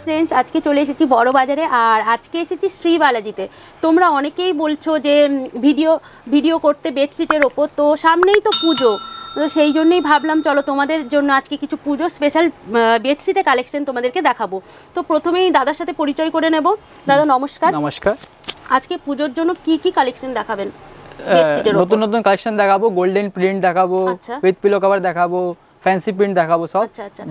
Friends, আজকে চলে এসেছি বড় বাজারে। আর আজকে এসেছি শ্রী বালাজিতে। তোমরা অনেকেই বলছো যে ভিডিও করতে বেডশিটের ওপর, তো সামনেই তো পুজো, তো সেই জন্যই ভাবলাম চলো তোমাদের জন্য আজকে কিছু পুজো স্পেশাল বেডশিটের কালেকশন তোমাদেরকে দেখাবো। তো প্রথমেই দাদার সাথে পরিচয় করে নেব। দাদা নমস্কার। নমস্কার। আজকে পুজোর জন্য কি কালেকশন দেখাবেন? নতুন নতুন কালেকশন দেখাবো, গোল্ডেন প্রিন্ট দেখাবো, উইথ পিলো কভার দেখাবো, ফ্যান্সি প্রিন্ট দেখাবো, সব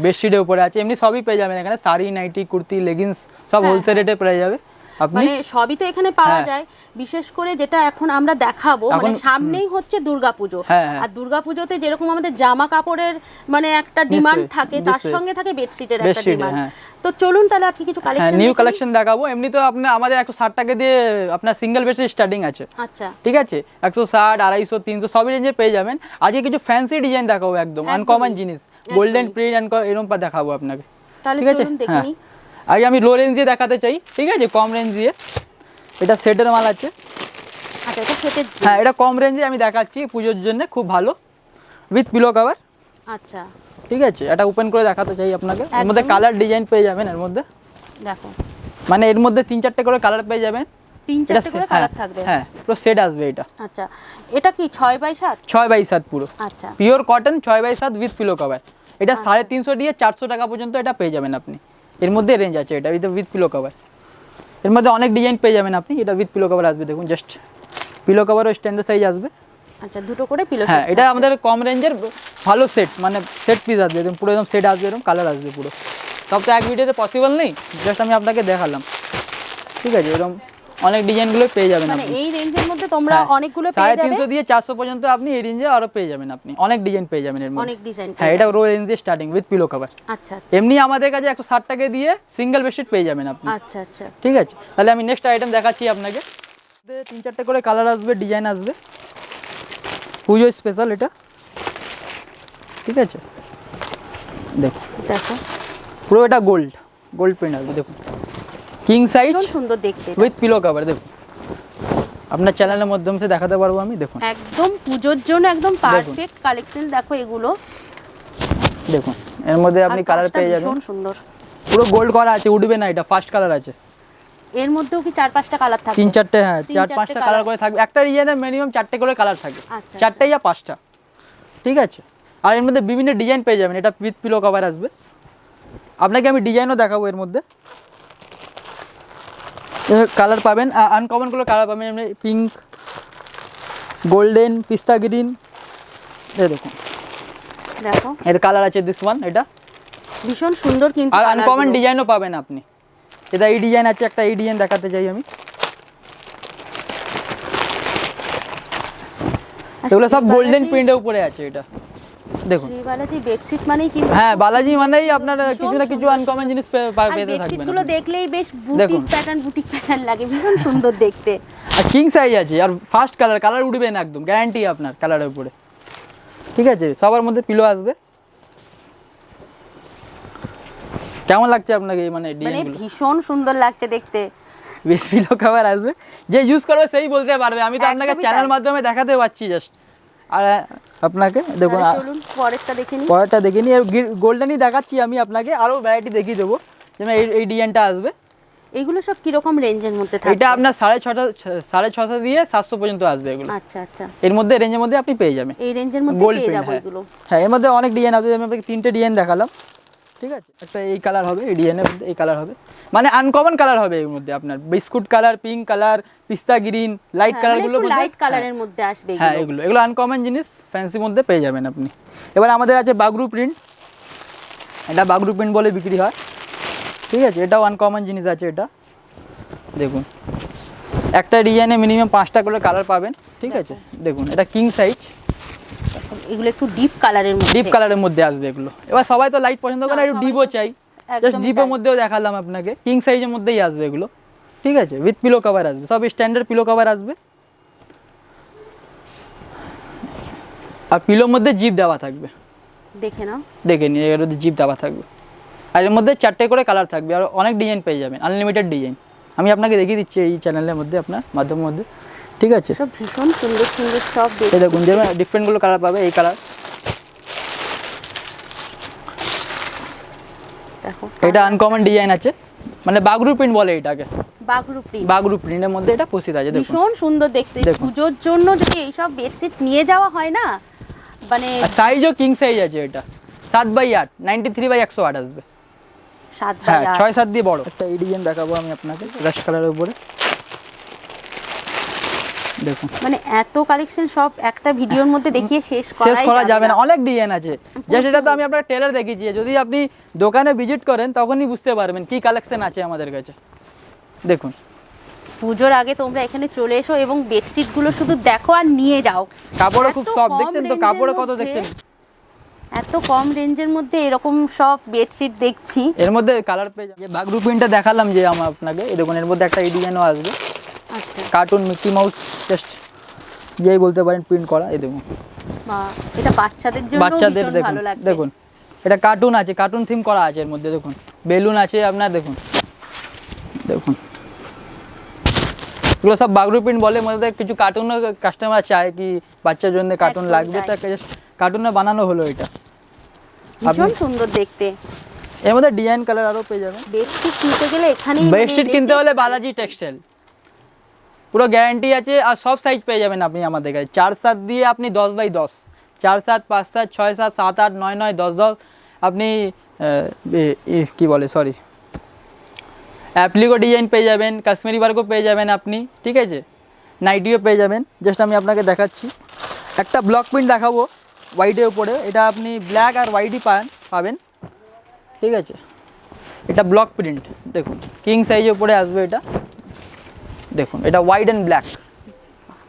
বেডশিটের উপরে আছে। এমনি সবই পেয়ে যাবেন এখানে, শাড়ি, নাইটি, কুর্তি, লেগিংস সব হোলসেল রেটে পেয়ে যাবে আপনি। মানে সবই তো এখানে পাওয়া যায়। বিশেষ করে যেটা এখন আমরা দেখাবো, মানে সামনেই হচ্ছে দুর্গাপুজো। আর দুর্গাপুজোতে যেরকম আমাদের জামা কাপড়ের মানে একটা ডিমান্ড থাকে, তার সঙ্গে থাকে বেডশিটের একটা ডিমান্ড। তো চলুন তাহলে আজকে কিছু কালেকশন, নিউ কালেকশন দেখাবো। এমনি তো আপনার আমাদের 160 টাকা দিয়ে আপনার সিঙ্গেল বেডশিট স্টার্টিং আছে। আচ্ছা, ঠিক আছে, 160, 250, 300 সবই রেঞ্জে পেয়ে যাবেন। আজকে কিছু ফ্যান্সি ডিজাইন দেখাবো, একদম আনকমন জিনিস, গোল্ডেন প্রিন্ট এরকম দেখাবো আপনাকে। তাহলে চলুন দেখে নিই। আগে আমি লো রেঞ্জ দিয়ে দেখাতে চাই, ঠিক আছে, কম রেঞ্জ দিয়ে। এটা সেটের মাল আছে। আচ্ছা, এটা সেটের? হ্যাঁ, এটা কম রেঞ্জে আমি দেখাচ্ছি পুজোর জন্য, খুব ভালো, উইথ পিলো কভার। আচ্ছা, ঠিক আছে, এটা ওপেন করে দেখাতে চাই আপনাকে। এর মধ্যে কালার ডিজাইন পেয়ে যাবেন এর মধ্যে। দেখো, মানে এর মধ্যে 3-4টে করে কালার পেয়ে যাবেন। 3-4টে করে কালার থাকবে। হ্যাঁ, পুরো সেট আসবে এটা। আচ্ছা, এটা কি 6x7? 6x7 পুরো। আচ্ছা, pure cotton 6x7 with pillow cover. এটা 350 দিয়ে 400 টাকা পর্যন্ত এটা পেয়ে যাবেন আপনি। এর মধ্যে রেঞ্জ আছে এটা উইথ পিলো কভার। এর মধ্যে অনেক ডিজাইন পেয়ে যাবেন আপনি। এটা উইথ পিলো কভার আসবে, দেখুন, জাস্ট পিলো কভার ও স্ট্যান্ডার্ড সাইজ আসবে। আচ্ছা, দুটো করে পিলো। হ্যাঁ, এটা আমাদের কম রেঞ্জের ভালো সেট, মানে সেট পিস আসবে, একদম পুরো একদম সেট আসবে, এরকম কালার আসবে পুরো। সব তো এক ভিডিওতে পসিবল নেই, জাস্ট আমি আপনাকে দেখালাম। ঠিক আছে, এরকম অনেক ডিজাইনগুলো পেয়ে যাবেন আপনি। এই রেঞ্জের মধ্যে তোমরা অনেকগুলো পেয়ে যাবে। 350 দিয়ে 400 পর্যন্ত আপনি এই রেঞ্জে আরো পেয়ে যাবেন আপনি। অনেক ডিজাইন পেয়ে যাবেন এর মধ্যে, অনেক ডিজাইন। হ্যাঁ, এটা রো রেঞ্জে স্টার্টিং উইথ পিলো কভার। আচ্ছা, এমনি আমাদের কাছে 160 টাকা দিয়ে সিঙ্গেল বেডশিট পেয়ে যাবেন আপনি। আচ্ছা আচ্ছা, ঠিক আছে, তাহলে আমি নেক্সট আইটেম দেখাচ্ছি আপনাকে। 3-4টে করে কালার আসবে, ডিজাইন আসবে, পুজো স্পেশাল এটা। ঠিক আছে, দেখো দেখো, পুরো এটা গোল্ড প্রিন্ট আসবে, দেখুন, কিং সাইজ, সুন্দর দেখতে, উইথ পিলো কভার। দেখুন, আপনার চ্যানেলের মাধ্যমে দেখাতে পারবো আমি। দেখুন, একদম পুজোর জন্য একদম পারফেক্ট কালেকশন। দেখো এগুলো, দেখুন, এর মধ্যে আপনি কালার পেয়ে যাবেন। সুন্দর, পুরো গোল্ড করা আছে, উঠবে না, এটা ফার্স্ট কালার আছে। এর মধ্যেও কি 4-5টা কালার থাকবে? 3-4টে, হ্যাঁ, 4-5টা কালার করে থাকবে। একটা ডিজাইনে মিনিমাম 4টে করে কালার থাকে, 4টে বা 5টা। ঠিক আছে, আর এর মধ্যে বিভিন্ন ডিজাইন পেয়ে যাবেন। এটা উইথ পিলো কভার আসবে। আপনাকে আমি ডিজাইনও দেখাবো এর মধ্যে। কালার পাবেন, আনকমনগুলো কালার পাবেন, এমনি পিঙ্ক, গোল্ডেন, পিস্তা গ্রিন। দেখুন, দেখো এর কালার আছে দিস ওয়ান, এটা ভীষণ সুন্দর। কিন্তু আর আনকমন ডিজাইনও পাবেন আপনি। এটা এই ডিজাইন আছে, একটা এই ডিজাইন দেখাতে চাই আমি। এগুলো সব গোল্ডেন প্রিন্টের উপরে আছে। এটা দেখুন, শ্রী বালাজি বেডশিট মানেই কিন্তু, হ্যাঁ, বালাজি মানেই আপনার কিছু না কিছু আনকমন জিনিস পেতে থাকবেন। বেডশিটগুলো দেখলেই বেশ বুটিক প্যাটার্ন লাগে, ভীষণ সুন্দর দেখতে। আর কিং সাইজ আছে, আর ফার্স্ট কালার উঠবে না, একদম গ্যারান্টি আপনার কালারের উপরে। ঠিক আছে, সবার মধ্যে পিলো আসবে। কেমন লাগছে আপনাকে? মানে ডিজাইনগুলো ভীষণ সুন্দর লাগছে দেখতে। বেশ পিলো কভার আসবে, যে ইউজ করবে সেই বলতে পারবে। আমি তো আপনাকে চ্যানেল মাধ্যমে দেখাতে পাচ্ছি জাস্ট। আর আপনাকে দেখুন, পরেরটা দেখে নিই। পরেরটা দেখে নিই। গোল্ডেনই দেখাচ্ছি আমি আপনাকে, আরও ভ্যারাইটি দেখিয়ে দেবো। যেমন এই ডিজাইনটা আসবে। এইগুলো সব কিরকম রেঞ্জের মধ্যে থাকবে? এটা আপনার 650 দিয়ে 700 পর্যন্ত আসবে এগুলো। আচ্ছা আচ্ছা, এর মধ্যে রেঞ্জের মধ্যে আপনি পেয়ে যাবেন। এই রেঞ্জের মধ্যে পেয়ে যাবো এগুলো। হ্যাঁ, এর মধ্যে অনেক ডিজাইন আছে। আমি আপনাকে 3টে ডিজাইন দেখালাম। ঠিক আছে, একটা এই কালার হবে, এই ডিজাইনের মধ্যে এই কালার হবে, মানে আনকমন কালার হবে এর মধ্যে আপনার। বিস্কুট কালার, পিঙ্ক কালার, পিস্তা গ্রিন, লাইট কালারগুলো, লাইট কালারের মধ্যে আসবে। হ্যাঁ, এগুলো আনকমন জিনিস, ফ্যান্সির মধ্যে পেয়ে যাবেন আপনি। এবার আমাদের আছে বাগরু প্রিন্ট। এটা বাগরু প্রিন্ট বলে বিক্রি হয়। ঠিক আছে, এটাও আনকমন জিনিস আছে। এটা দেখুন, একটা ডিজাইনে মিনিমাম 5টা করে কালার পাবেন। ঠিক আছে, দেখুন, এটা কিং সাইজ। এগুলো একটু ডিপ কালারের মধ্যে আসবে এগুলো। এবার সবাই তো লাইট পছন্দ করে, একটু ডিপও চাই, জাস্ট ডিপের মধ্যেও দেখালাম আপনাকে। কিং সাইজের মধ্যেই আসবে এগুলো। ঠিক আছে, উইথ পিলো কভার আসবে, সব স্ট্যান্ডার্ড পিলো কভার আসবে। আর পিলোর মধ্যে জিপ দেওয়া থাকবে, দেখে নিন, এর মধ্যে জিপ দেওয়া থাকবে। আর এর মধ্যে 4টে করে কালার থাকবে, আর অনেক ডিজাইন পেয়ে যাবেন, আনলিমিটেড ডিজাইন। আমি আপনাকে দেখিয়ে দিচ্ছি এই চ্যানেলের মধ্যে, আপনার মাধ্যমের মধ্যে। ঠিক আছে, ভীষণ সুন্দর সুন্দর সব দেখুন, যেমন ডিফারেন্টগুলো কালার পাবে। এই কালার, এটা আনকমন ডিজাইন আছে, মানে বাগরু প্রিন্ট বলে এটাকে, বাগরু প্রিন্ট। বাগরু প্রিন্টের মধ্যে এটা উপস্থিত আছে দেখুন। ভীষণ সুন্দর দেখতে। দেখুন। পুজোর জন্য যদি এইসব বেডশিট নিয়ে যাওয়া হয় না, মানে আর সাইজও কিং সাইজ আছে, এটা 7/8 93/108 আসবে। 7 হ্যাঁ বাই 8। 6-7 দিয়ে বড় একটা এই ডিজাইন দেখাবো আমি আপনাকে রাশ কালারের উপরে দেখুন। মানে এত কালেকশন সব একটা ভিডিওর মধ্যে দেখিয়ে শেষ করা যাবে না, অনেক ডিজাইন আছে। জাস্ট এটা তো আমি আপনার টেলার দেখিয়েছি, যদি আপনি দোকানে ভিজিট করেন তখনই বুঝতে পারবেন কি কালেকশন আছে আমাদের কাছে। দেখুন পুজোর আগে তোমরা এখানে চলে এসো এবং বেডশিট গুলো শুধু দেখো আর নিয়ে যাও। কাপড়ও খুব এত সফট, কম দেখছেন তো range-এর কাপড়ও কত মধ্যে- দেখছেন। এত কম রেঞ্জের মধ্যে এরকম সব বেডশিট দেখছি। এর মধ্যে কালার পেয়ে যে বাগরু প্রিন্টটা দেখালাম যে আমার আপনাকে, এই দেখুন এর মধ্যে একটা এই ডিজাইনও আসবে, আচ্ছা, কার্টুন মিকি মাউস জাস্ট যেই বলতে পারেন প্রিন্ট করা। এই দেখুন বাহ, এটা বাচ্চাদের জন্য বাচ্চাদের ভীষণ দেখুন, ভালো লাগবে। দেখুন এটা কার্টুন আছে, কার্টুন থিম করা আছে এর মধ্যে। দেখুন বেলুন আছে আপনার, দেখুন দেখুন এগুলো সব বাগরু প্রিন্ট বলে। মধ্যে কিছু কার্টুনও কাস্টমার চায় কি বাচ্চার জন্য কার্টুন একদম লাগবে, তাই। তো কার্টুনে বানানো হলো এটা। ভীষণ সুন্দর দেখতে। এর মধ্যে ডিজাইন কালার আরও পেয়ে যাবেন। বেডশিট কিনতে গেলে এখানেই বেডশিট কিনতে হলে বালাজি টেক্সটাইল, পুরো গ্যারান্টি আছে। আর সব সাইজ পেয়ে যাবেন আপনি আমাদের কাছে। 4-7 দিয়ে আপনি 10/10, 4-7, 5-7, 6-7, 7-8, 9-9, 10-10 আপনি কি বলে সরি অ্যাপ্লিকো ডিজাইন পেয়ে যাবেন, কাশ্মীরি ওয়ার্কও পেয়ে যাবেন আপনি, ঠিক আছে, নাইটিও পেয়ে যাবেন। জাস্ট আমি আপনাকে দেখাচ্ছি, একটা ব্লক প্রিন্ট দেখাবো হোয়াইটের উপরে। এটা আপনি ব্ল্যাক আর হোয়াইটই পাবেন, ঠিক আছে। এটা ব্লক প্রিন্ট দেখুন, কিং সাইজের উপরে আসবে এটা। দেখুন এটা হোয়াইট অ্যান্ড ব্ল্যাক,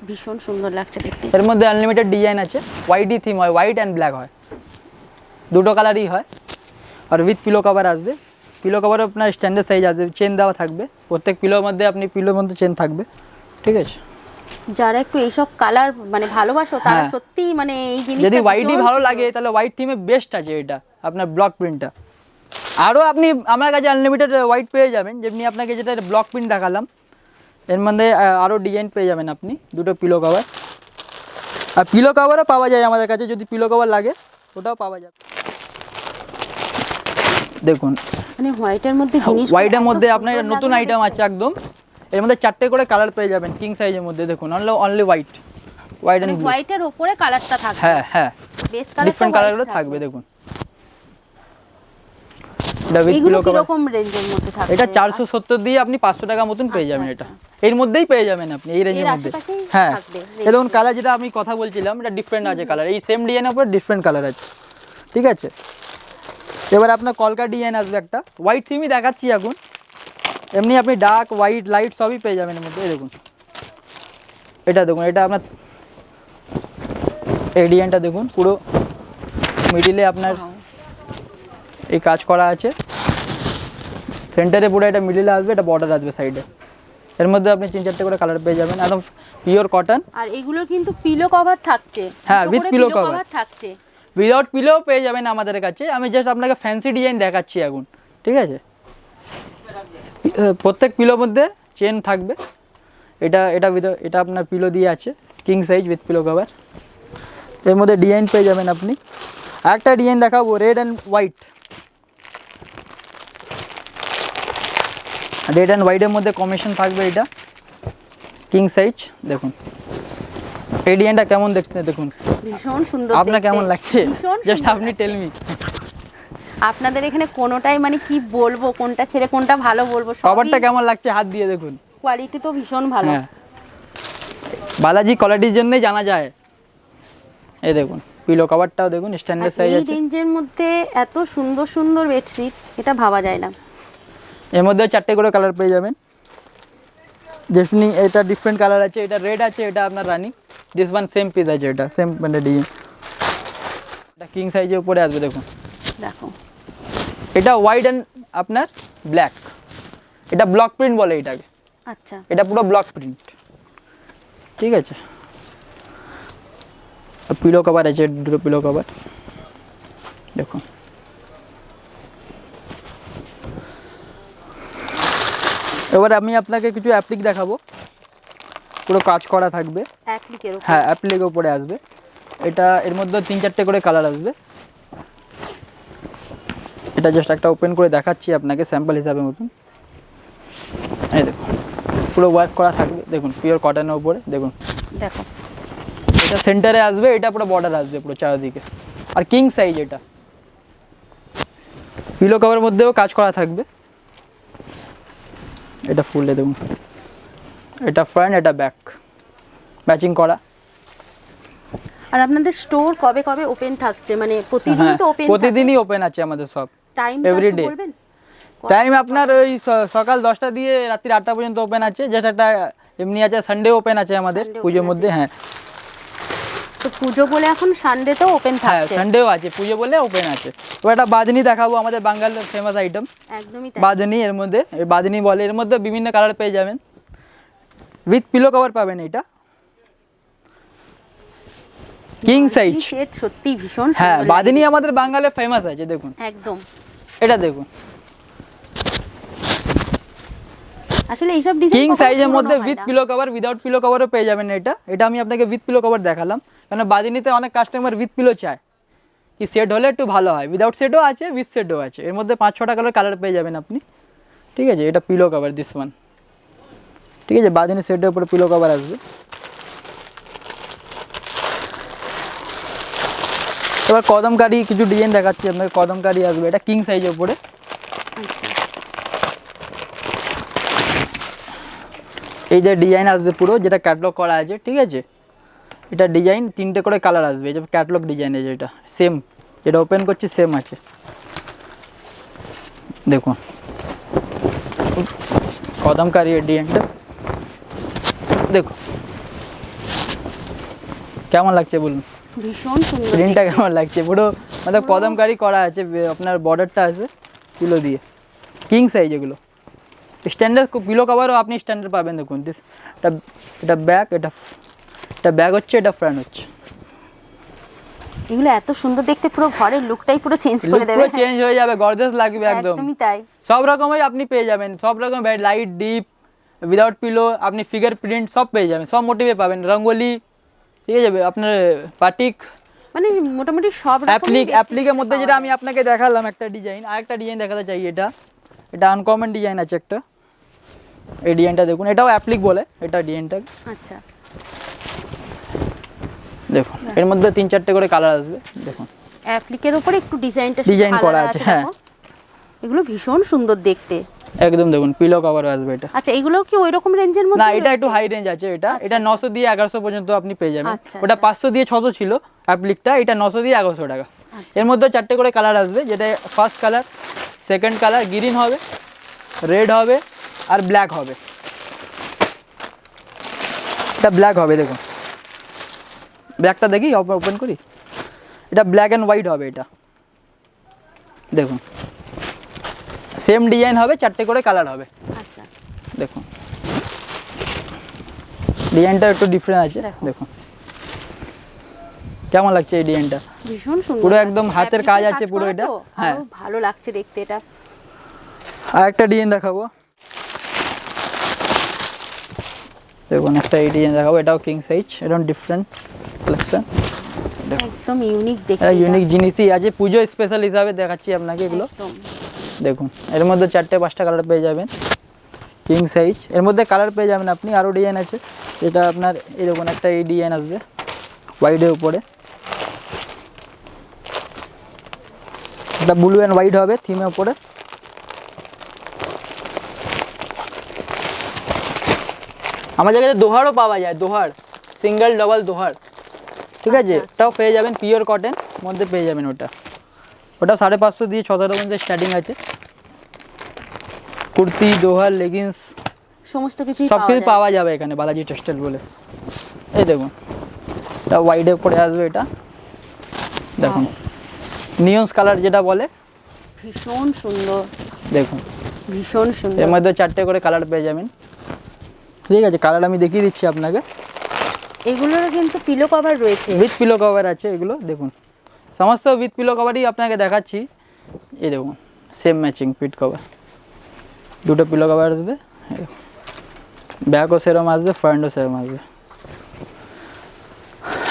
ভীষণ সুন্দর লাগছে দেখতে। এর মধ্যে আনলিমিটেড ডিজাইন আছে। হোয়াইটই থিম হয়, হোয়াইট অ্যান্ড ব্ল্যাক হয়, দুটো কালারই হয়। আর উইথ পিলো কভার আসবে। পিলো কভারও আপনার স্ট্যান্ডার্ড সাইজ আসবে, চেন দেওয়া থাকবে প্রত্যেক পিলোর মধ্যে, আপনি পিলোর মধ্যে চেন থাকবে, ঠিক আছে। যারা একটু এইসব কালার মানে ভালোবাসো তারা হ্যাঁ। সত্যি মানে এই জিনিসটা যদি হোয়াইটই ভীষণ ভালো সুন্দর। লাগে তাহলে হোয়াইট থিমে বেস্ট আছে এটা আপনার ব্লক প্রিন্টটা। আরও আপনি আমার কাছে আনলিমিটেড হোয়াইট পেয়ে যাবেন, যেমনি আপনাকে যেটা ব্লক প্রিন্ট দেখালাম এর মধ্যে আরও ডিজাইন পেয়ে যাবেন আপনি। দুটো পিলো কভার, আর পিলো কভারও পাওয়া যায় আমাদের কাছে, যদি পিলো কভার লাগে ওটাও পাওয়া যাবে। দেখুন মানে হোয়াইটের মধ্যে জিনিস হোয়াইটের মধ্যে আপনার এটা নতুন আইটেম আছে একদম। এর মধ্যে 4টে করে কালার পেয়ে যাবেন কিং সাইজের মধ্যে। দেখুন অনলি হোয়াইট অ্যান্ড ব্লু। হোয়াইটের উপরে কালারটা থাকবে। হ্যাঁ হ্যাঁ, বেস্ট কালার ডিফারেন্ট কালারগুলো থাকবে। দেখুন এটা উইথ এগুলো পিলো কভার, কিরকম রেঞ্জের মধ্যে থাকবে? এটা 470 দিয়ে আপনি 500 টাকা মতন পেয়ে যাবেন। এটা এর মধ্যেই পেয়ে যাবেন আপনি, এই রেঞ্জের এর মধ্যে। আশেপাশেই হ্যাঁ থাকবে এই দেখুন কালার যেটা আমি কথা বলছিলাম, এটা ডিফারেন্ট আছে কালার। এই সেম ডিজাইনের উপর ডিফারেন্ট কালার আছে, ঠিক আছে। এবার আপনার কলকা ডিজাইন আসবে একটা, হোয়াইট থিমই দেখাচ্ছি এখন। এমনি আপনি ডার্ক হোয়াইট লাইট সবই পেয়ে যাবেন এর মধ্যে। এই দেখুন এটা দেখুন, এটা আপনার এই ডিজাইনটা দেখুন, পুরো মিডিলে আপনার এই কাজ করা আছে। সেন্টারে পুরো এটা মিডিলে আসবে, এটা বর্ডার আসবে সাইডে। এর মধ্যে আপনি 3-4টে করে কালার পেয়ে যাবেন, একদম পিওর কটন। আর এগুলোর কিন্তু পিলো কভার থাকছে। হ্যাঁ, দুটো with করে pillow pillow cover। cover থাকছে। উইদাউট পিলেও পেয়ে যাবেন আমাদের কাছে। আমি জাস্ট আপনাকে ফ্যান্সি ডিজাইন দেখাচ্ছি এখন, ঠিক আছে। প্রত্যেক পিলোর মধ্যে চেন থাকবে। এটা এটা এটা আপনার পিলো দিয়ে আছে, king size with pillow cover. এর মধ্যে ডিজাইন পেয়ে যাবেন আপনি। একটা ডিজাইন দেখাবো red and white, red and হোয়াইটের মধ্যে কম্বিনেশন থাকবে। এটা কিং সাইজ। দেখুন এই ডিজাইনটা কেমন দেখতে, দেখুন ভীষণ সুন্দর আপনার দেখতে। কেমন লাগছে ভীষণ জাস্ট সুন্দর আপনি লাগছে। Tell me. আপনাদের এখানে কোনোটাই মানে কি বলবো, কোনটা ছেড়ে কোনটা ভালো বলবো। কভারটা কেমন লাগছে হাত দিয়ে দেখুন। কোয়ালিটি তো ভীষণ ভালো। হ্যাঁ, বালাজি কোয়ালিটির জন্যই জানা যায়। এই দেখুন পিলো কভারটাও দেখুন স্ট্যান্ডার্ড সাইজ এই আছে। রেঞ্জের মধ্যে এত সুন্দর সুন্দর বেডশিট, এটা ভাবা যায় না। এর মধ্যে 4টে করে কালার পেয়ে যাবেন। যেমনি এটা ডিফারেন্ট কালার আছে, এটা রেড আছে, এটা আপনার রানি। দিস ওয়ান সেম পিস আছে, এটা সেম মানে ডিজাইন। এটা কিং সাইজের উপরে আসবে। দেখুন দেখো এটা হোয়াইট অ্যান্ড আপনার ব্ল্যাক, এটা ব্লক প্রিন্ট বলে এটাকে। আচ্ছা, এটা পুরো ব্লক প্রিন্ট, ঠিক আছে। পিলো কভার আছে, দুটো পিলো কভার দেখুন। এবার আমি আপনাকে কিছু অ্যাপ্লিক দেখাবো, পুরো কাজ করা থাকবে। অ্যাপ্লিকের উপর। হ্যাঁ অ্যাপ্লিকের উপরে আসবে। এটা এর মধ্যে 3-4টে করে কালার আসবে। এটা জাস্ট একটা ওপেন করে দেখাচ্ছি আপনাকে স্যাম্পল হিসাবে মতন। এই দেখুন পুরো ওয়ার্ক করা থাকবে, দেখুন পিওর কটনের উপরে, দেখুন দেখো এটা সেন্টারে আসবে, এটা পুরো বর্ডার আসবে পুরো চারিদিকে। আর কিং সাইজ, এটা পিলো কভারের মধ্যেও কাজ করা থাকবে। এটা ফুলে দেখুন, এটা ফ্রন্ট, এটা ব্যাক ম্যাচিং করা। আর আপনাদের স্টোর কবে কবে ওপেন থাকছে, মানে প্রতিদিন হ্যাঁ তো ওপেন? প্রতিদিনই ওপেন আছে আমাদের সব, টাইম every day। বলবেন? টাইম আপনার ওই সকাল 10টা দিয়ে রাত্রি 8টা পর্যন্ত ওপেন আছে, যেটা একটা এমনি আছে, সানডে ওপেন আছে আমাদের Sunday পুজোর open মধ্যে। হ্যাঁ তো পুজো বলে এখন সানডেতেও ওপেন হ্যাঁ থাকছে? সানডেও আছে, পুজো বলে ওপেন আছে। এবার একটা বাদনি দেখাবো, আমাদের বাঙালির ফেমাস আইটেম একদমই তাই। বাদনি। এর মধ্যে এই বাদনি বলে, এর মধ্যে বিভিন্ন কালার পেয়ে যাবেন, উইথ পিলো কভার পাবেন। এটা কিং সাইজ, সেট সত্যি ভীষণ হ্যাঁ সুন্দর বাদনি লাগে। আমাদের বাঙালির ফেমাস আছে, দেখুন একদম। এটা দেখুন আসলে এইসব ডিজাইন কিং সাইজের মধ্যে with pillow cover, without pillow কভারও পেয়ে যাবেন। এটা আমি আপনাকে উইথ পিলো কভার দেখালাম, কারণ বাদিনীতে অনেক কাস্টমার উইথ পিলো চায়, কি সেট হলে একটু ভালো হয়। উইদাউট সেটও আছে, উইথ সেটও আছে, এর মধ্যে 5-6টা কালার পেয়ে যাবেন আপনি। ঠিক আছে, এটা পিলো কভার দিস ওয়ান। ঠিক আছে, বাদিনী সেটের উপরে পিলো কভার আসবে। এবার কদমকারি কিছু ডিজাইন দেখাচ্ছি আপনাকে, কদমকারি আসবে, এটা কিং সাইজের উপরে। এই যে ডিজাইন আসবে পুরো, যেটা ক্যাটলগ করা আছে। ঠিক আছে, এটা ডিজাইন 3টে করে কালার আসবে, এই যে ক্যাটলগ ডিজাইন আছে, এটা সেম, যেটা ওপেন করছি সেম আছে, দেখুন কদমকারি এর ডিজাইনটা দেখুন কেমন লাগছে বলুন, ভীষণ সুন্দর প্রিন্টটা কেমন লাগছে, পুরো মানে কদমকারি করা আছে। আপনার বর্ডারটা আছে পিলো দিয়ে, কিং সাইজ। এগুলো স্ট্যান্ডার্ড পিলো কভারও আপনি স্ট্যান্ডার্ড পাবেন। দেখুন দিস, এটা ব্যাক, এটা ব্যাক হচ্ছে, এটা ফ্রন্ট হচ্ছে। এগুলো এত সুন্দর দেখতে, পুরো ঘরের লুকটাই পুরো চেঞ্জ করে দেবে। পুরো চেঞ্জ হয়ে যাবে, গর্জিয়াস লাগবে একদম। একদমই তাই। সব রকমই আপনি পেয়ে যাবেন, সব রকম লাইট, ডিপ, উইদাউট পিলো, আপনি ফিগার প্রিন্ট সব পেয়ে যাবেন, সব মোটিভে পাবেন, রঙ্গোলি, ঠিক আছে আপনার বাটিক, মানে মোটামুটি সব রকম অ্যাপ্লিকের মধ্যে যেটা আমি আপনাকে দেখালাম একটা ডিজাইন, আরেকটা ডিজাইন দেখাতে চাই। এটা আনকমন ডিজাইন আছে একটা, এই ডিজাইনটা দেখুন, এটাও অ্যাপ্লিক বলে এটা ডিজাইনটা। আচ্ছা দেখুন এর মধ্যে 3-4টে করে কালার আসবে, দেখুন অ্যাপ্লিকের উপরে একটু ডিজাইন করা আছে। হ্যাঁ এগুলো ভীষণ সুন্দর দেখতে একদম, দেখুন পিলো কভার আসবে এটা। আচ্ছা এগুলো কি ওই রকম রেঞ্জের মধ্যে? না এটা একটু হাই রেঞ্জ আছে, এটা 900 দিয়ে 1100 পর্যন্ত আপনি পেয়ে যাবেন। আচ্ছা, ওটা 500 দিয়ে 600 ছিল অ্যাপ্লিকটা, এটা 900 দিয়ে 1100 টাকা। এর মধ্যে 4টে করে কালার আসবে, যেটা first colour, second colour green হবে, রেড হবে, আর ব্ল্যাক হবে। এটা ব্ল্যাক হবে, দেখুন ব্ল্যাকটা দেখি ওপেন করি, এটা ব্ল্যাক অ্যান্ড হোয়াইট হবে। এটা দেখুন সেম ডিজাইন হবে, 4টে করে কালার হবে। আচ্ছা দেখুন ডিজাইনটা একটু ডিফারেন্ট আছে, দেখুন কেমন লাগছে এই ডিজাইনটা, ভীষণ সুন্দর, পুরো একদম হাতের কাজ আছে পুরো এটা। হ্যাঁ ভালো লাগছে দেখতে এটা। আর একটা ডিজাইন দেখাবো, দেখুন একটা এই ডিজাইন দেখাবো, এটাও কিং সাইজ, এরকম ডিফারেন্ট কালেকশন, একদম ইউনিক দেখতে, ইউনিক জিনিসই আছে, পুজো স্পেশাল হিসাবে দেখাচ্ছি আপনাকে এগুলো। একদম। দেখুন এর মধ্যে 4টে-5টা কালার পেয়ে যাবেন, কিং সাইজ। এর মধ্যে কালার পেয়ে যাবেন আপনি, আরও ডিজাইন আছে, এটা আপনার এই দেখুন একটা এই ডিজাইন আসবে হোয়াইটের উপরে, এটা ব্লু অ্যান্ড হোয়াইট হবে থিমের উপরে। আমার জায়গায় দোহারও পাওয়া যায়, দোহার সিঙ্গেল ডবল দোহার, ঠিক আছে এটাও পেয়ে যাবেন, পিওর কটন মধ্যে পেয়ে যাবেন। ওটা 550 দিয়ে 600 পর্যন্ত স্টার্টিং আছে। কুর্তি, দোহার, লেগিংস সমস্ত কিছু সব কিছু পাওয়া যাবে এখানে বালাজি টেক্সটাইল বলে। এই দেখুন এটা হোয়াইটের উপরে আসবে, এটা দেখুন নিয়ন্স কালার যেটা বলে, ভীষণ সুন্দর, দেখুন ভীষণ সুন্দর। এর মধ্যে 4টে করে কালার পেয়ে যাবেন। ঠিক আছে, কালার আমি দেখিয়ে দিচ্ছি আপনাকে। এগুলোর কিন্তু পিলো কভার রয়েছে, উইথ পিলো কভার আছে এগুলো, দেখুন সমস্ত উইথ পিলো কভারই আপনাকে দেখাচ্ছি। এই দেখুন সেম ম্যাচিং পিট কভার, 2টো পিলো কভার আসবে, ব্যাকও সেরম আসবে, ফ্রন্টও সেরম আসবে।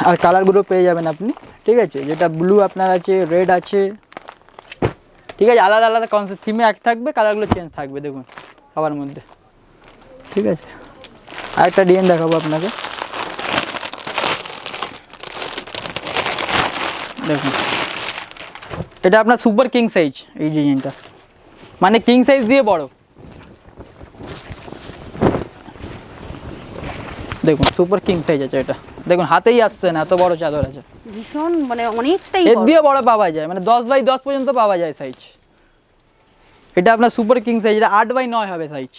আর কালারগুলো পেয়ে যাবেন আপনি, ঠিক আছে যেটা ব্লু আপনার আছে, রেড আছে, ঠিক আছে আলাদা আলাদা কনসেপ্ট, থিমে এক থাকবে, কালারগুলো চেঞ্জ থাকবে, দেখুন সবার মধ্যে ঠিক আছে, আরেকটা ডিজাইন দেখাবো আপনাকে। দেখুন এটা আপনার সুপার কিং সাইজ, এই ডিজাইনটা মানে কিং সাইজ দিয়ে বড়। দেখুন সুপার কিং সাইজ আছে এটা, দেখুন হাতেই আসছে না, এত বড় চাদর আছে। ভীষণ মানে অনেকটাই এর বড়। দিয়ে বড় পাওয়া যায়, মানে 10x10 পর্যন্ত পাওয়া যায় সাইজ। এটা আপনার সুপার কিং সাইজ, এটা 8x9 হবে সাইজ।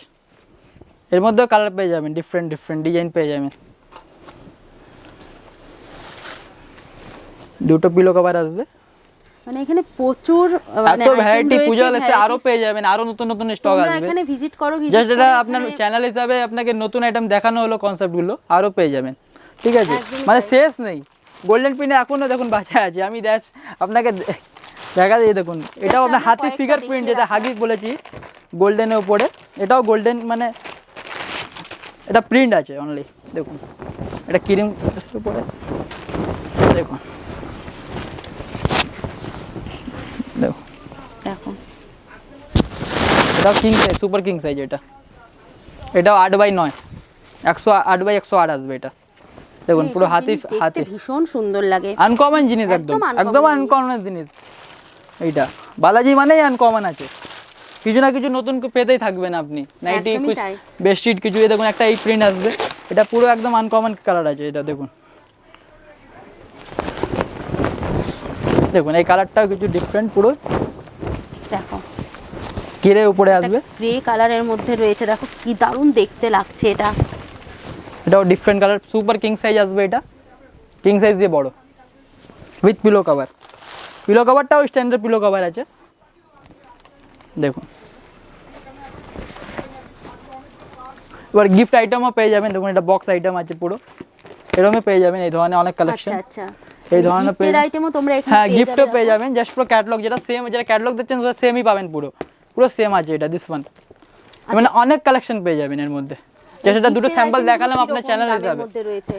এর মধ্যেও কালার পেয়ে যাবেন, ডিফারেন্ট ডিফারেন্ট ডিজাইন পেয়ে যাবেন। দুটো পিলো কভার আসবে, মানে এখানে প্রচুর মানে এত ভ্যারাইটি পূজা আসলে আরো পেয়ে যাবেন, আরো নতুন নতুন স্টক তোমরা আসবে। এখানে ভিজিট করো, জাস্ট এটা আপনার চ্যানেল হিসাবে আপনাকে নতুন আইটেম দেখানো হলো, কনসেপ্টগুলো আরো পেয়ে যাবেন। ঠিক আছে, একদমই মানে তাই। শেষ নেই। গোল্ডেন পিনে এখনো দেখুন বাজার আছে, আমি আপনাকে দেখা দিই। দেখুন এটাও আপনার আমরা হাতি কয়েকটা ফিগার প্রিন্ট, দেখিয়ে যেটা রাখলাম। হাগিক বলেছি গোল্ডেনের উপরে, এটাও গোল্ডেন, মানে এটা প্রিন্ট আছে অনলি। দেখুন এটা ক্রিম উপরে, দেখুন দেখুন দেখো এটাও king size, super king size. এটাও 8x9, 8x108 আসবে এটা। দেখুন পুরো এইসব হাতি জিনিস দেখতে হাতি ভীষণ সুন্দর লাগে। আনকমন জিনিস, একদম একদম uncommon একদম জিনিস। আনকমন জিনিস। এইটা বালাজি মানেই আনকমন আছে, কিছু না কিছু নতুন পেতেই থাকবেন আপনি। নাইটি একদমই তাই। বেডশিট কিছু, এই দেখুন একটা এই প্রিন্ট আসবে, এটা পুরো একদম আনকমন কালার আছে। এটা দেখুন, দেখুন এই কালারটাও কিছু ডিফারেন্ট, পুরো দেখো কিরে উপরে আসবে। গ্রে কালারের মধ্যে রয়েছে, দেখো কি দারুণ দেখতে লাগছে এটা। এটাও different colour, super king size আসবে। এটা কিং সাইজ দিয়ে বড়, উইথ পিলো কভার। পিলো কভারটাও স্ট্যান্ডার্ড পিলো কভার আছে। দেখুন এবার গিফট আইটেমও পেয়ে যাবেন। দেখুন এটা বক্স আইটেম আছে পুরো, এরকমই পেয়ে যাবেন এই ধরনের অনেক কালেকশন। আচ্ছা এই ধরনের গিফটের আইটেমও তোমরা এখানে হ্যাঁ পেয়ে গিফটও যাবে। পেয়ে যাবেন, জাস্ট পুরো ক্যাটালগ যেটা সেম, যেটা ক্যাটালগ দেখছেন সেটা সেমই পাবেন, পুরো পুরো সেম আছে এটা, দিস ওয়ান। মানে অনেক কালেকশন পেয়ে যাবেন এর মধ্যে, যে সেটা দুটো স্যাম্পল দেখালাম আপনার চ্যানেল হিসাবে।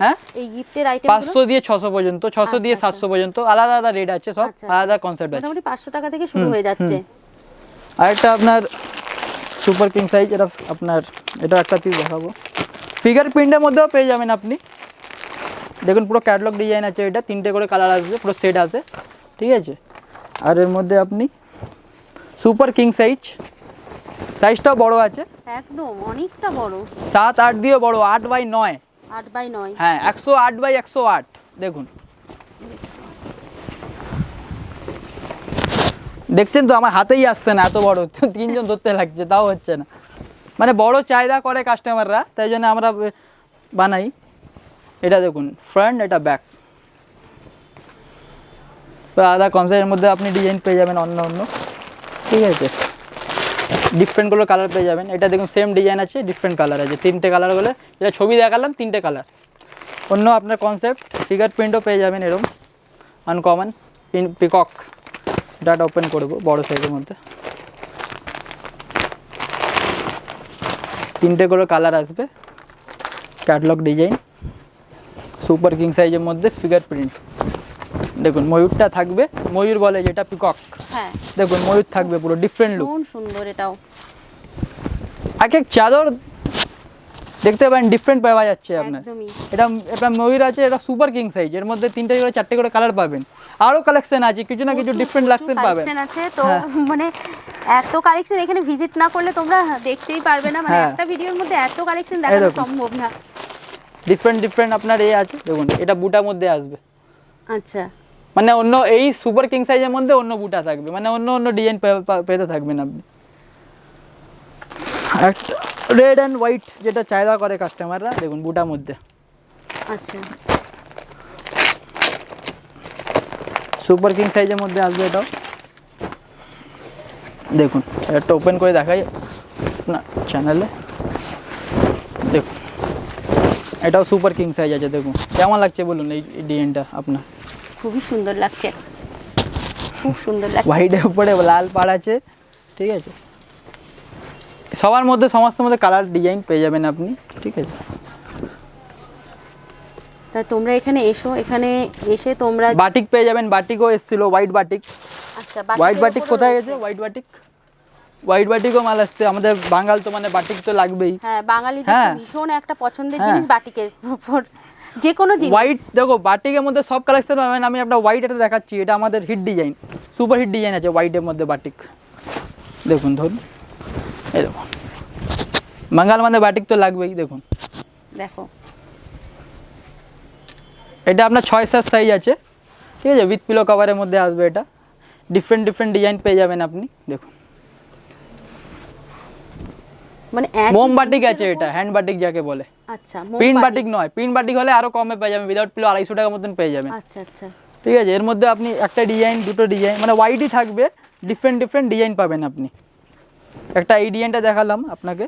হ্যাঁ এই গিফটের আইটেম 500 দিয়ে 600 পর্যন্ত, 600 দিয়ে 700 পর্যন্ত, আলাদা আলাদা রেট আছে, সব আলাদা কনসেপ্ট আছে। মোটামুটি 500 টাকা থেকে শুরু হয়ে যাচ্ছে। আরেকটা আপনার সুপার কিং সাইজ, এটা আপনার এটা একটা পিস দেখাবো। ফিগার প্রিন্টের মধ্যেও পেয়ে যাবেন আপনি। দেখুন পুরো ক্যাটালগ ডিজাইন আছে, এটা 3টে করে কালার আসবে, পুরো সেট আছে। ঠিক আছে, আর এর মধ্যে আপনি সুপার কিং সাইজটাও বড় আছে, একদম অনেকটা বড়, 7-8 দিয়েও বড়, 8x9। 8x9। হ্যাঁ 108x108। দেখুন দেখছেন তো, আমার হাতেই আসছে না, এত বড়, 3জন ধরতে লাগছে তাও হচ্ছে না। মানে বড় চাহিদা করে কাস্টমাররা, তাই জন্য আমরা বানাই। এটা দেখুন ফ্রন্ট, এটা ব্যাক, আলাদা কনসেপ্টের মধ্যে আপনি ডিজাইন পেয়ে যাবেন অন্য অন্য। ঠিক আছে, ডিফারেন্টগুলো কালার পেয়ে যাবেন। এটা দেখুন সেম ডিজাইন আছে, ডিফারেন্ট কালার আছে, 3টে কালার বলে, যেটা ছবি দেখালাম 3টে কালার। অন্য আপনার কনসেপ্ট ফিগার প্রিন্টও পেয়ে যাবেন এরকম আনকমন পিকক। ডাটা ওপেন করবো বড় সাইজের মধ্যে, 3টে করে কালার আসবে, ক্যাটালগ ডিজাইন, সুপার কিং সাইজের মধ্যে ফিগার প্রিন্ট। দেখুন ময়ূরটা থাকবে, ময়ূর বলে যেটা পিকক। হ্যাঁ দেখুন ময়ূর থাকবে, পুরো ডিফারেন্ট লুক। কোন সুন্দর এটাও। এক এক চাদর দেখতে পারেন ডিফারেন্ট পাওয়া যাচ্ছে আপনার। একদমই। এটা এটা ময়ূর আছে, এটা সুপার কিং সাইজ, এর মধ্যে 3টে করে 4টে করে কালার পাবেন। আরও কালেকশন আছে, কিছু না কিছু ডিফারেন্ট কালেকশন পাবেন। কালেকশন আছে তো, মানে এত কালেকশন এখানে ভিজিট না করলে তোমরা দেখতেই পারবে না, মানে একটা ভিডিওর মধ্যে এত কালেকশন দেখানো সম্ভব না। ডিফারেন্ট ডিফারেন্ট আপনার আছে, দেখুন এটা বুটার মধ্যে আসবে। আচ্ছা মানে অন্য এই সুপার কিং সাইজের মধ্যে অন্য বুটা থাকবে, মানে অন্য অন্য ডিজাইন পেতে থাকবেন আপনি। একটা রেড অ্যান্ড হোয়াইট যেটা চাহিদা করে কাস্টমাররা, দেখুন বুটার মধ্যে। আচ্ছা সুপার কিং সাইজের মধ্যে আসবে এটাও। দেখুন একটা ওপেন করে দেখাই না চ্যানেলে। দেখুন এটাও সুপার কিং সাইজ আছে, দেখুন কেমন লাগছে বলুন এই ডিজাইনটা আপনার। খুবই সুন্দর লাগছে, খুব সুন্দর লাগছে। হোয়াইটের উপরে লাল পাড় আছে। ঠিক আছে, সবার মধ্যে সমস্ত মধ্যে কালার ডিজাইন পেয়ে যাবেন আপনি। ঠিক আছে, তা তোমরা এখানে এসো, এখানে এসে তোমরা বাটিক পেয়ে যাবেন, বাটিকও এসেছিল, হোয়াইট বাটিক। আচ্ছা হোয়াইট বাটিক কোথায় গেছে? হোয়াইট বাটিক হোয়াইট বাটিকও মাল আসছে আমাদের, বাঙাল তো মানে বাটিক তো লাগবেই। হ্যাঁ, বাঙালিদের হ্যাঁ। তো ভীষণ একটা পছন্দের হ্যাঁ। জিনিস বাটিকের উপর, যে কোনো জিনিস। হোয়াইট দেখো বাটিকের মধ্যে সব কালেকশন পাবেন, আমি একটা হোয়াইট এটা দেখাচ্ছি, এটা আমাদের hit design, super hit design আছে হোয়াইটের মধ্যে বাটিক। দেখুন ধরুন, এই দেখুন বাঙাল মানে বাটিক তো লাগবেই। দেখুন দেখো, এটা আপনার 6-7 সাইজ আছে, ঠিক আছে, উইথ পিলো কভারের মধ্যে আসবে। এটা ডিফারেন্ট ডিফারেন্ট ডিজাইন পেয়ে যাবেন আপনি। দেখুন মানে একই মোম বাটিক জিনিসের আছে, উপর- এটা হ্যান্ড বাটিক যাকে বলে। আচ্ছা, প্রিন্ট বাটিক নয়, প্রিন্ট বাটিক হলে আরো কমে পেয়ে যাবেন, উইদাউট পিলো 250 টাকার মতন পেয়ে যাবেন। আচ্ছা আচ্ছা, ঠিক আছে, এর মধ্যে আপনি একটা ডিজাইন, দুটো ডিজাইন, মানে হোয়াইটই থাকবে, ডিফারেন্ট ডিফারেন্ট ডিজাইন পাবেন আপনি। একটা এই ডিজাইনটা দেখালাম আপনাকে,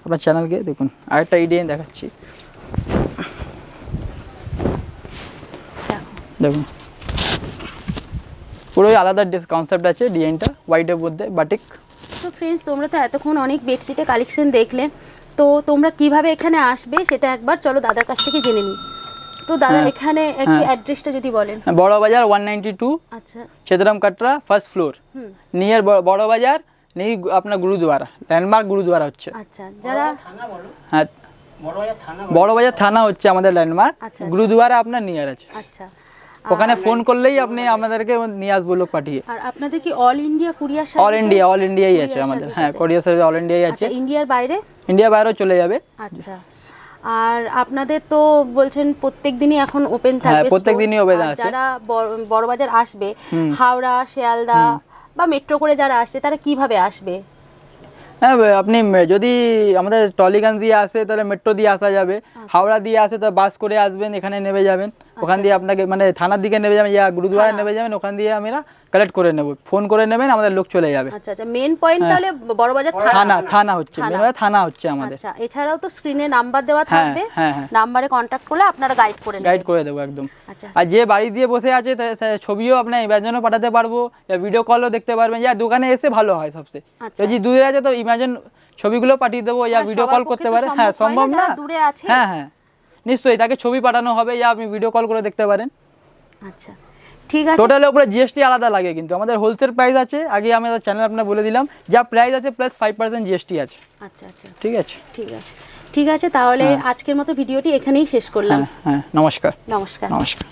আপনার চ্যানেলকে। দেখুন আরেকটা এই ডিজাইন দেখাচ্ছি, দেখুন পুরোই আলাদা কনসেপ্ট আছে ডিজাইনটা, হোয়াইটের মধ্যে বাটিক। তো ফ্রেন্ডস, তোমরা তো এতক্ষণ অনেক বেডশিটের কালেকশন দেখলে, তো তোমরা কিভাবে এখানে আসবে সেটা একবার চলো দাদার কাছ থেকে জেনে নিই। তো দাদা হ্যাঁ, এখানে একটু হ্যাঁ। অ্যাড্রেসটা যদি বলেন। বড় বাজার 192, আচ্ছা, চেতরাম কাটরা, ফার্স্ট ফ্লোর, নিয়ার বড় বাজার, নেই আপনার গুরুদুয়ারা, ল্যান্ডমার্ক গুরুদুয়ারা হচ্ছে। আচ্ছা, যারা হ্যাঁ, বড় বাজার থানা হচ্ছে আমাদের ল্যান্ডমার্ক, আচ্ছা। গুরুদুয়ারা আপনার নিয়ার আছে। আচ্ছা, ওখানে ফোন করলেই আপনি আমাদেরকে নিয়ে আসবো লোক পাঠিয়ে। আর আপনাদের কি অল ইন্ডিয়া কুরিয়ার অল ইন্ডিয়াই আছে আমাদের, service হ্যাঁ আছে। কোরিয়ার সার্ভিস অল ইন্ডিয়াই আছে, আচ্ছা, ইন্ডিয়ার বাইরে? ইন্ডিয়া বাইরেও চলে যাবে। আচ্ছা, আর আপনাদের তো বলছেন প্রত্যেক দিনই এখন ওপেন হ্যাঁ, থাকবে, প্রত্যেক store। দিনই open আর আছে। যারা বড় বাজার আসবে, হাওড়া, শিয়ালদা বা মেট্রো করে যারা আসছে, তারা কিভাবে আসবে? হ্যাঁ, আপনি যদি আমাদের টলিগঞ্জ দিয়ে আসে তাহলে মেট্রো দিয়ে আসা যাবে, হাওড়া দিয়ে আসে তো বাস করে আসবেন, এখানে নেমে যাবেন, ওখান দিয়ে আপনাকে মানে থানার দিকে নেমে যাবেন, ইয়া গুরুদুয়ারা নেমে যাবেন, ওখান দিয়ে আমরা কালেক্ট করে নেব, ফোন করে নেবেন, আমাদের লোক চলে যাবে। আচ্ছা আচ্ছা, মেন পয়েন্ট তাহলে বড় বাজার থানা। থানা হচ্ছে থানা হচ্ছে আমাদের। আচ্ছা, এছাড়াও তো স্ক্রিনে নাম্বার দেওয়া হ্যাঁ, থাকবে, হ্যাঁ, হ্যাঁ। নাম্বারে কন্ট্যাক্ট করলে আপনারা গাইড করে নেবেন। গাইড করে দেবো একদম। আচ্ছা, আর যে বাড়ি দিয়ে বসে আছে ছবিও আপনার ইমাজন পাঠাতে পারবো, ভিডিও কলও দেখতে পারবেন, যা দোকানে এসে ভালো হয় সবচেয়ে। আচ্ছা। যদি দূরে আছে তো ইমাজন ছবিগুলো পাঠিয়ে দেবো, ইয়া হ্যাঁ, ভিডিও সবার কল পক্ষে করতে তো পারে। হ্যাঁ, সম্ভব সম্ভব হয় না, না, যারা দূরে আছে। হ্যাঁ হ্যাঁ নিশ্চয়ই, তাকে ছবি পাঠানো হবে, ইয়া আপনি ভিডিও কল করে দেখতে পারেন। আচ্ছা, ঠিক আছে। টোটালের উপরে জিএসটি আলাদা লাগে, কিন্তু আমাদের হোলসেল প্রাইস আছে, আগে আমাদের চ্যানেল আপনার বলে দিলাম, যা প্রাইস আছে প্লাস 5% জিএসটি আছে। আচ্ছা আচ্ছা, ঠিক আছে, ঠিক আছে, ঠিক আছে, তাহলে আজকের মতো ভিডিওটি এখানেই শেষ করলাম। হ্যাঁ হ্যাঁ, নমস্কার নমস্কার। নমস্কার।